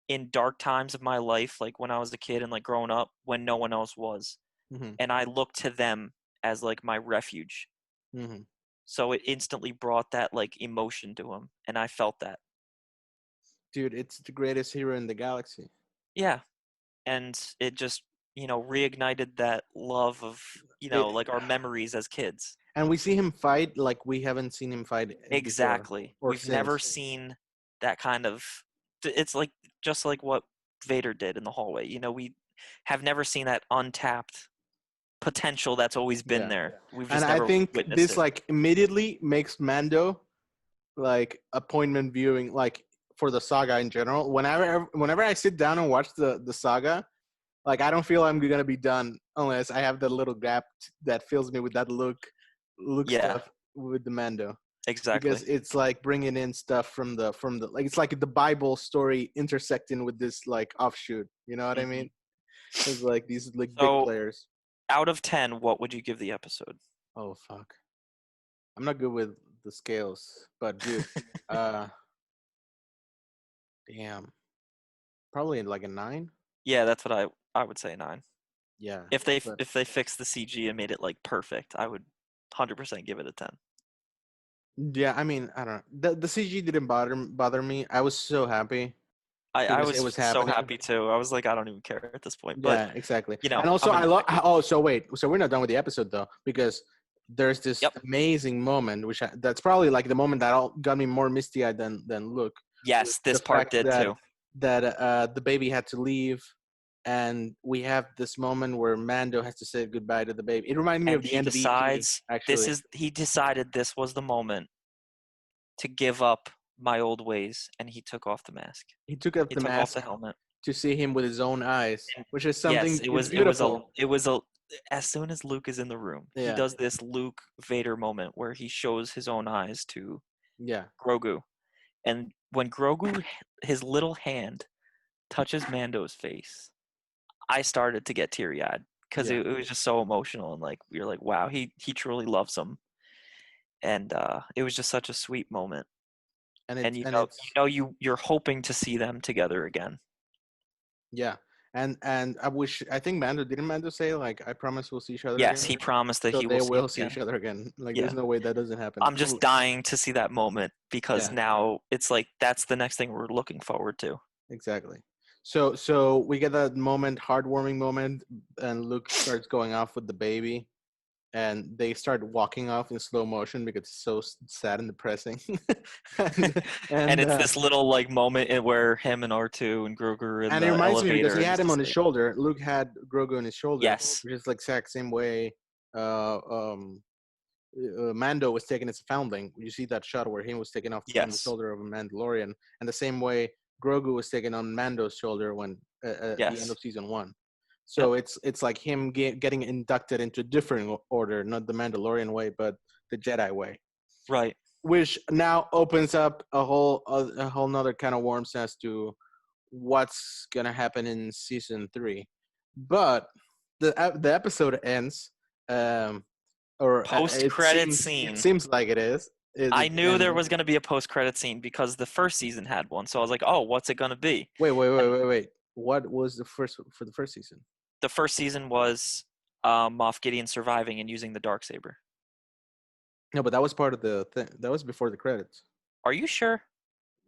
in dark times of my life, like when I was a kid and like growing up when no one else was. Hmm. And I looked to them as like my refuge. Hmm. So it instantly brought that like emotion to him and I felt that. Dude, it's the greatest hero in the galaxy. Yeah. And it just, reignited that love of, It, like our memories as kids. and we see him fight like we haven't seen him fight before Exactly. or We've never since. seen that kind of it's like just like what Vader did in the hallway. We have never seen that untapped potential that's always been Yeah. there. We've And just I never think witnessed this it. like immediately makes Mando like appointment viewing like for the saga in general. Whenever I sit down and watch the saga, like I don't feel I'm gonna be done unless I have the little gap that fills me with that look Yeah, stuff with the Mando. Because exactly. it's like bringing in stuff from the like it's like the Bible story intersecting with this like offshoot. You know what I Hmm. mean? It's like these like big So, players. out of 10, what would you give the episode? Oh fuck. I'm not good with the scales, but dude, uh, damn, probably like a 9. Yeah, that's what I would say 9. Yeah, but If they fixed the CG and made it like perfect, I would 100% give it a 10. yeah, I mean, I don't know. The CG didn't bother me. I was so happy I because it was was so happening. happy too. I was like, I don't even care at this point. But Yeah, exactly. And I'm also, a I love. nitpicker. Oh, so wait, so we're not done with the episode though, because there's this Yep. amazing moment, that's probably like the moment that got me more misty eyed than Luke. Was Yes, the this part fact did too. that the baby had to leave, and we have this moment where Mando has to say goodbye to the baby. It reminded me And of the end of EP, actually. he decided this was the moment to give up my old ways and he took off the mask. He took off He the took off the mask helmet. to see him with his own eyes, And which is yes, something. It's beautiful. it was a as soon as Luke is in the room, he Yeah, does this Luke Vader moment where he shows his own eyes to yeah, Grogu. And when Grogu his little hand touches Mando's face, I started to get teary-eyed because yeah. it was just so emotional and like you're like, wow, he truly loves him. And it was just such a sweet moment. And And it's you're hoping to see them together again. yeah. And I think Mando say like I promise we'll see each other Yes, again. he promised that So he will they see him will see again. each other again. Like there's Yeah. no way that doesn't happen. I'm just dying to see that moment because Yeah, now it's like that's the next thing we're looking forward to. exactly. So we get that moment, heartwarming moment, and Luke starts going off with the baby, and they start walking off in slow motion because it's so sad and depressing. and And and it's uh, this little like moment where him and R2 and Grogu are in and it the reminds me because elevator he and had he's him on just his like, shoulder. Luke had Grogu on his shoulder, yes, which is like exact same way. Uh, um, Mando was taken as a foundling. You see that shot where he was taken off on the yes, shoulder of a Mandalorian, and the same way Grogu was taken on Mando's shoulder when at the end yes, of season 1. yep, So it's like him getting inducted into a different order, not the Mandalorian way, but the Jedi way, right. which now opens up a whole nother kind of worms as to what's gonna happen in season 3. But the episode ends. Or Post it credit seems scene. like it is. I It knew there ending. was going to be a post credit scene because the first season had one. So I was like, oh, what's it going to be? And Wait. What was the first for the first season? the first season was Moff Gideon surviving and using the dark saber. No, but that was part of the thing. That was before the credits. Are you sure?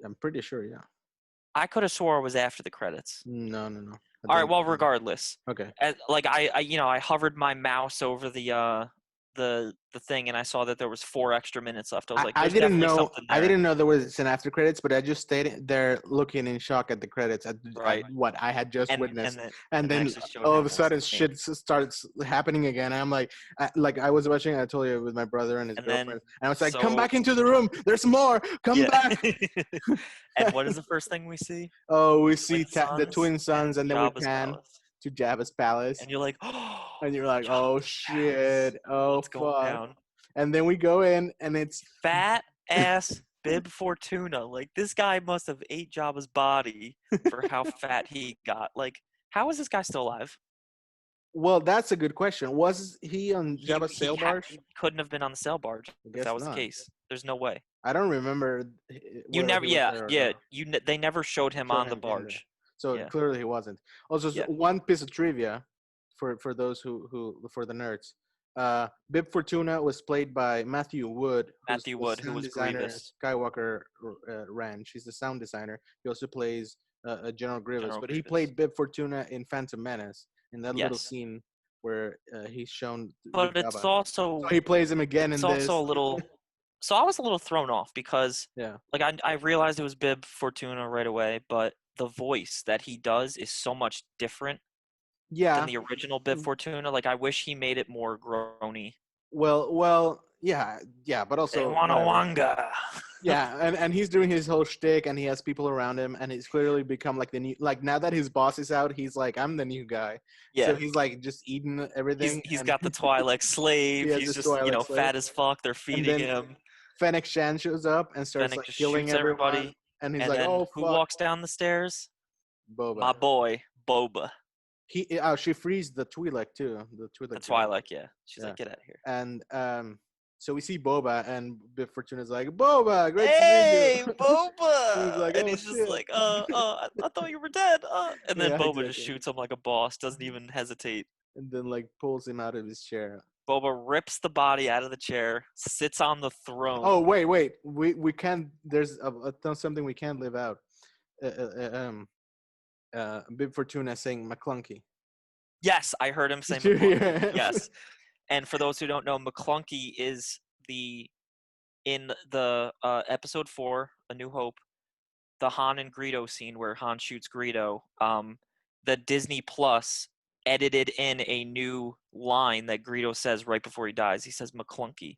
I'm pretty sure. Yeah. I could have swore it was after the credits. No. at All the right. end of Well, the movie. regardless, Okay. like I hovered my mouse over the thing, and I saw that there was 4 extra minutes left. I was like, I "There's didn't definitely know. something I there." didn't know there was an after credits, but I just stayed there looking in shock at the credits at Right. what I had just And witnessed, then and and they then actually showed all of him a as sudden Snape. shit starts happening again. I'm like I was watching. I told you with my brother and his And then girlfriend, and I was like, "Come so back into the room. There's more. Come yeah. back." And what is the first thing we see? Oh, The we twin see the sons twin and sons, and then we Jabba's pan palace. to Jabba's palace, And you're like, "Oh, and you're like, "Oh Jabba's palace. shit! Oh What's going fuck!" down?" And then we go in, and it's Fat ass Bib Fortuna. Like, this guy must have ate Jabba's body for how fat he got. Like, how is this guy still alive? well, that's a good question. Was he on He Jabba's he sail ha- barge? he couldn't have been on the sail barge I if that guess was the not. case. There's no way. I don't remember You whether never, he was yeah, there or yeah. not. They never showed him Showed on the him being there, barge. so Yeah, clearly he wasn't. Also, yeah. one piece of trivia for those who for the nerds. Bib Fortuna was played by Matthew Wood, who's Matthew the Wood, who sound was designer at Grievous, Skywalker Ranch. He's the sound designer. He also plays General Grievous, General but he Grievous. played Bib Fortuna in Phantom Menace in that little Yes, scene where he's shown with but Jabba. So he plays him again it's in also a this. little. So I was a little thrown off because, Yeah. like, I realized it was Bib Fortuna right away, but the voice that he does is so much different than Yeah. the original Bib Fortuna. Like, I wish he made it more groany. Well, yeah, but They also want a whatever. wanga. Yeah, and he's doing his whole shtick, and he has people around him, and he's clearly become like the new. Like now that his boss is out, he's like, I'm the new guy. So Yeah, he's like just eating everything, he's and got the Twi'lek he slave. has He's this just Twi'lek slave, fat as fuck. They're and feeding then him. Fennec Shan shows up and starts Fennec like just killing shoots everyone, everybody, and he's and like, then oh who fuck, walks down the stairs? Boba. My boy Boba. She frees the Twi'lek too, the The Twi'lek girl. Twi'lek. Yeah, she's Yeah, like, get out of here. and so we see Boba, and Bib Fortuna's like, Boba, great to meet you. Hey, He's Boba! like, And oh he's just shit. like, I thought you were dead. And then Yeah, Boba just exactly. shoots him like a boss, doesn't even hesitate. And then like pulls him out of his chair. Boba rips the body out of the chair, sits on the Oh throne. wait, we can't. There's something we can't live out. Bib Fortuna saying McClunky. Yes, I heard him say Did you McClunky. hear him? Yes. And for those who don't know, McClunky is in the episode 4, A New Hope, the Han and Greedo scene where Han shoots Greedo. The Disney Plus edited in a new line that Greedo says right before he dies. He says McClunky,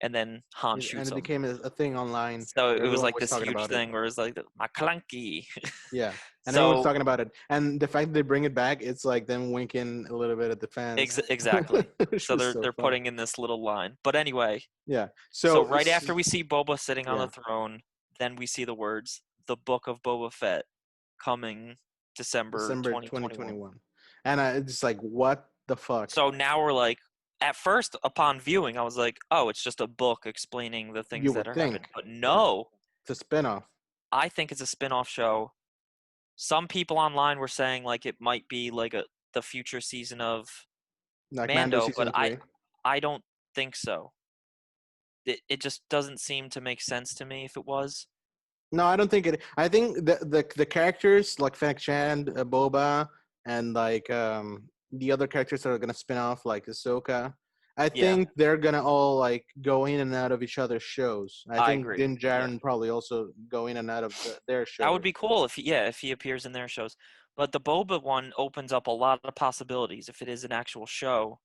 and then Han And shoots it him. became a thing online. So it was Everyone like was this talking huge about it. thing where it's like McClunky. Yeah, and everyone's So talking about it. And the fact that they bring it back, it's like them winking a little bit at the fans. exactly. Which So was they're so they're funny. putting in this little line. But anyway, Yeah. so So right after we see Boba sitting on yeah, the throne, then we see the words, "The Book of Boba Fett," coming December December 2021. 2021, and it's like, what the fuck? So now we're like, at first, upon viewing, I was like, oh, it's just a book explaining the You things that would are think, happening. But yeah, no, it's a spinoff. I think it's a spin-off show. Some people online were saying like it might be like the future season of Like Mando Mando, but season I 3. I don't think so. It just doesn't seem to make sense to me if it was. No, I don't think it. I think the characters like Fennec Shand, Boba, and like the other characters that are gonna spin off like Ahsoka. I Yeah, think they're gonna all like go in and out of each other's shows. I I think agree. Din Yeah. Djarin probably also go in and out of their That would shows. be cool if he appears in their shows. But the Boba one opens up a lot of possibilities if it is an actual show.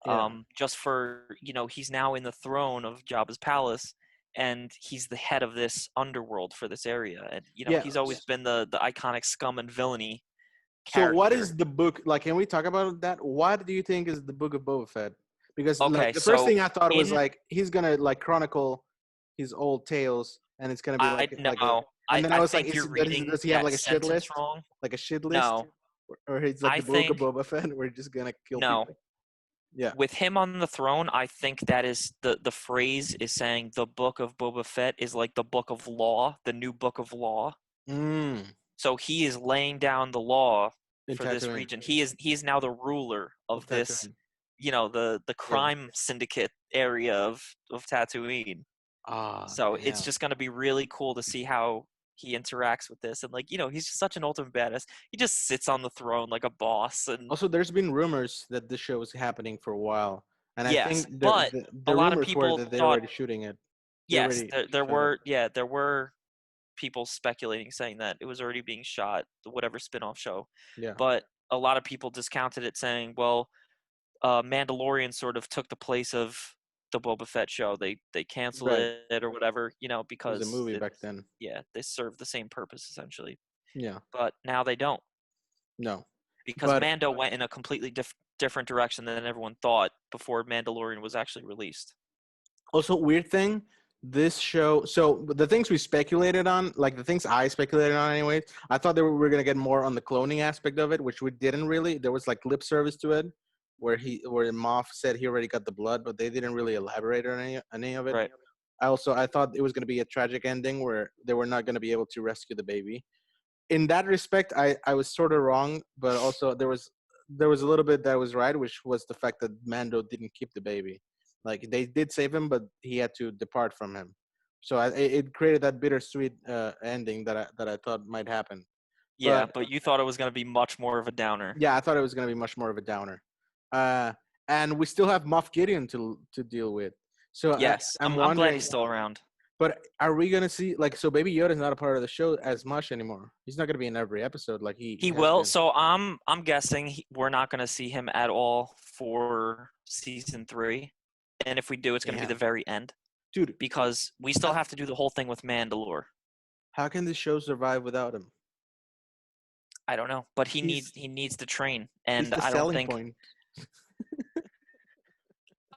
Yeah, Just for he's now in the throne of Jabba's palace, and he's the head of this underworld for this area. And yeah. he's always been the iconic scum and villainy So what character. is the book like? Can we talk about that? What do you think is the Book of Boba Fett? Because like Okay, the first so thing I thought was in like he's gonna like chronicle his old tales, and it's gonna be I like a. no, And then I I was like, think you're does reading he have that like a shit sentence list, wrong. like a shit list, No, or he's like I the Book of think Boba Fett? We're just gonna kill no. people. Yeah. With him on the throne, I think that is the phrase is saying the book of Boba Fett is like the book of law, the new book of law. Mm. So he is laying down the law In for this Tatooine region. He is now the ruler of of this, Tatooine. the Yeah. crime syndicate area of Tatooine. Ah, So it's damn. just going to be really cool to see how he interacts with this, and like he's just such an ultimate badass. He just sits on the throne like a boss, and Also, there's been rumors that this show is happening for a while, and I yes, think but a the lot of rumors were people that they're thought already shooting it. They yes, already there shot it. were there were people speculating saying that it was already being shot, whatever spin-off show, Yeah. but a lot of people discounted it, saying, well, Mandalorian sort of took the place of the Boba Fett show. They canceled Right. it or whatever, It was a because movie it, back then. yeah, they serve the same purpose essentially. Yeah. But now they don't, No. because But Mando went in a completely different direction than everyone thought before Mandalorian was actually released. also, weird thing, this show. So the things we speculated on, like the things I speculated on, anyways, I thought we were gonna get more on the cloning aspect of it, which we didn't really. There was like lip service to it, where Moff said he already got the blood, but they didn't really elaborate on any of it. Right. I thought it was gonna be a tragic ending where they were not gonna be able to rescue the baby. In that respect, I was sort of wrong, but also there was a little bit that was right, which was the fact that Mando didn't keep the baby. Like they did save him, but he had to depart from him. So it created that bittersweet ending that I thought might happen. Yeah, But but you thought it was going to be much more of a downer. yeah, I thought it was going to be much more of a downer. Uh, and we still have Moff Gideon to deal with. So Yes, I'm I'm glad wondering, he's still around. but are we gonna see like so? Baby Yoda is not a part of the show as much anymore. He's not gonna be in every episode like he He has will. been. So I'm guessing we're not going to see him at all for season 3, and if we do, it's going to be the Damn, very end, dude, because we still have to do the whole thing with Mandalore. how can this show survive without him? I don't know, but he needs He's he needs to train, he's and the selling point.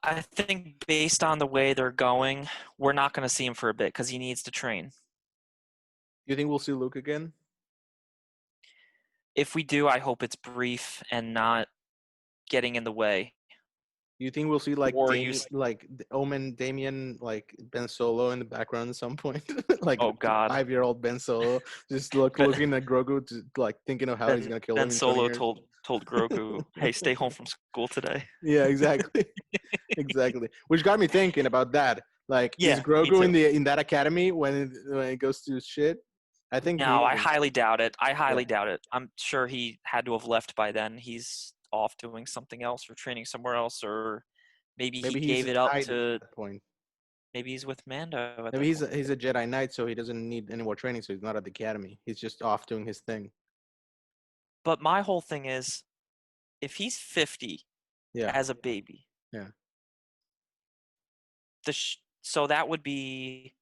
I think based on the way they're going, we're not going to see him for a bit because he needs to train. You think we'll see Luke again? If we do, I hope it's brief and not getting in the way. You think we'll see like Or you, Omen, Damien, like Ben Solo in the background at some point, like oh God, 5-year-old Ben Solo, just looking at Grogu, like thinking of how he's gonna kill Ben him in 20 Solo years. told Grogu, "Hey, stay home from school today." Yeah, exactly, exactly. Which got me thinking about that. Like, is Yeah, me Grogu too. in that academy when it goes to shit? I think he No, I is. highly doubt it. I Yeah, highly doubt it. I'm sure he had to have left by then. He's off doing something else or training somewhere else, or maybe he maybe he's gave a it up knight at to. that point. Maybe he's with Mando at Maybe that point. he's a Jedi Knight, so he doesn't need any more training, so he's not at the academy. He's just off doing his thing. But my whole thing is, if he's 50 Yeah, as a baby, yeah. so that would be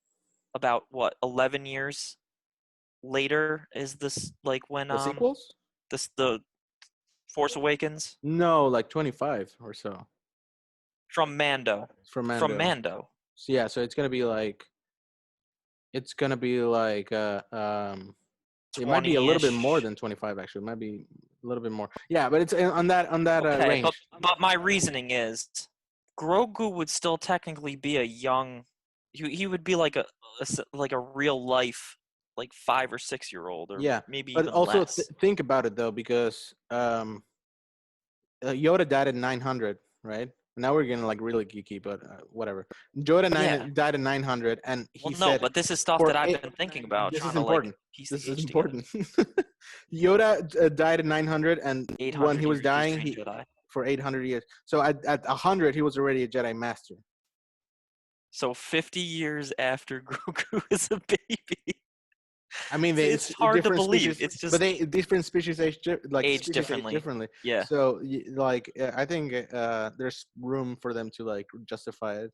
about what 11 years later is this, like when The sequels? the Force Awakens No, like 25 or so from Mando from from Mando. Mando So yeah, so it's gonna be like it might be a little bit more 20ish. than 25 actually. It might be a little bit more. Yeah, but it's on that Okay, but range. my reasoning is Grogu would still technically be a young. He would be like like a real life like 5 or 6 year old, or Yeah, maybe but even also less. think about it though, because Yoda died at 900, right? Now we're getting like really geeky, but whatever. Yeah. Died at 900, and Well, he no, said, but this is stuff "For that I've eight, been thinking about, this trying is to like important. piece This the is age together. important." Yoda died at 900, and when he 800 was years he's dying, trained he Jedi. for 800 years. So at 100, he was already a Jedi Master. So 50 years after Grogu is a baby. I mean, It's it's hard to different believe. species, It's but just they different species age species age differently. differently. Yeah. So I think there's room for them to like justify it.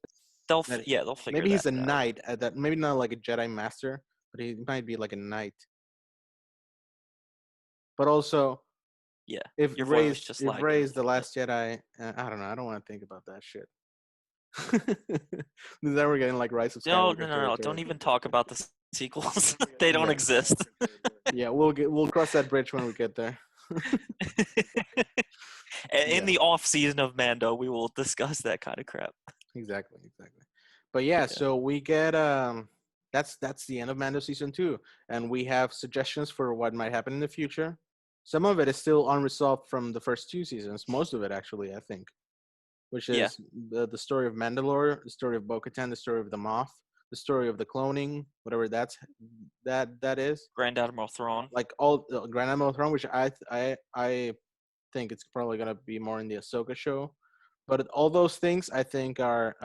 That They'll figure maybe that he's a out. knight at that. Maybe not like a Jedi Master, but he might be like a knight. But also, Yeah. if Your voice Rey's just if lagged a Rey's the little bit. last Jedi, I don't know. I don't want to think about that shit. Then we're getting like Rise of No, Skywalker no, no, no. Don't territory. even talk about the sequels. They don't Yeah, exist. yeah. We'll cross that bridge when we get there. In Yeah. the off season of Mando, we will discuss that kind of crap. Exactly. But yeah, Yeah. so we get that's the end of Mando season 2, and we have suggestions for what might happen in the future. Some of it is still unresolved from the first 2 seasons. Most of it, actually, I think, which Yeah. is the story of Mandalore, the story of Bo-Katan, the story of the Moth, the story of the cloning, whatever that is. Grand Admiral Thrawn. Like all Grand Admiral Throne, which I think it's probably gonna be more in the Ahsoka show. But all those things I think are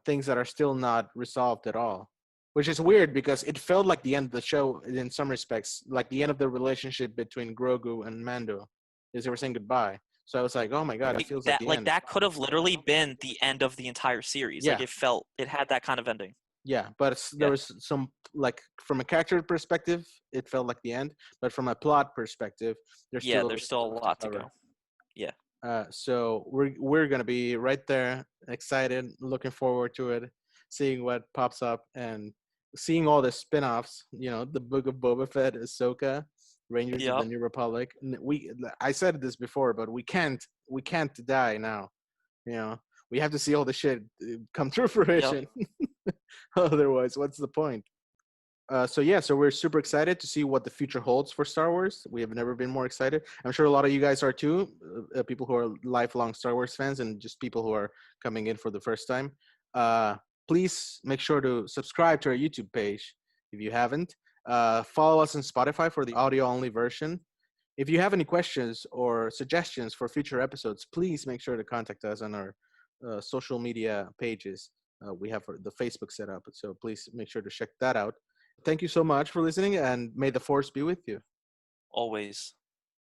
things that are still not resolved at all, which is weird because it felt like the end of the show in some respects, like the end of the relationship between Grogu and Mando, as they were saying goodbye. So I was like, oh my god, it feels like the end. That could have literally been the end of the entire series. Like Yeah, it had that kind of ending. yeah, but there Yeah. was some, like, from a character perspective, it felt like the end, but from a plot perspective, there's Yeah, still there's still a stuff to lot to cover. go. Yeah. So we're gonna be right there, excited, looking forward to it, seeing what pops up, and seeing all the spin-offs. You know, the Book of Boba Fett, Ahsoka, Rangers of the Yep. New Republic. I said this before, but we can't die now. You know, we have to see all the shit come to Yep. fruition. Otherwise, what's the point? So we're super excited to see what the future holds for Star Wars. We have never been more excited. I'm sure a lot of you guys are too, people who are lifelong Star Wars fans and just people who are coming in for the first time. Uh, Please make sure to subscribe to our YouTube page if you haven't. Follow us on Spotify for the audio-only version. If you have any questions or suggestions for future episodes, please make sure to contact us on our social media pages. We have the Facebook set up, so please make sure to check that out. Thank you so much for listening, and may the force be with you. Always.